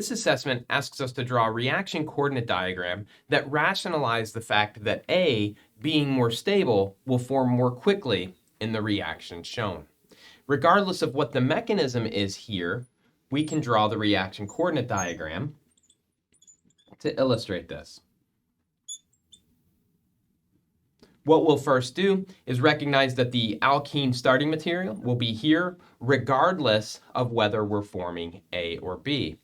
This assessment asks us to draw a reaction coordinate diagram that rationalizes the fact that A, being more stable, will form more quickly in the reaction shown. Regardless of what the mechanism is here, we can draw the reaction coordinate diagram to illustrate this. What we'll first do is recognize that the alkene starting material will be here regardless of whether we're forming A or B.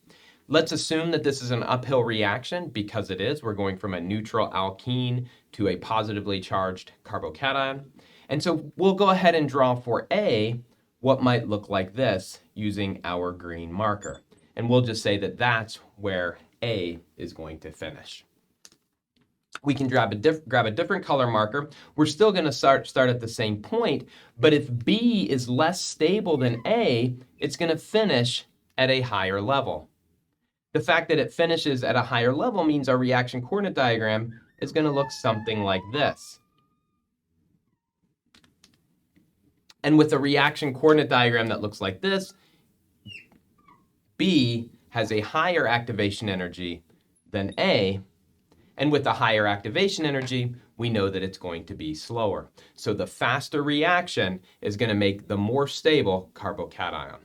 Let's assume that this is an uphill reaction because it is. We're going from a neutral alkene to a positively charged carbocation. And so we'll go ahead and draw for A what might look like this using our green marker. And we'll just say that that's where A is going to finish. We can grab a different color marker. We're still going to start at the same point, but if B is less stable than A, it's going to finish at a higher level. The fact that it finishes at a higher level means our reaction coordinate diagram is going to look something like this. And with a reaction coordinate diagram that looks like this, B has a higher activation energy than A. And with a higher activation energy, we know that it's going to be slower. So the faster reaction is going to make the more stable carbocation.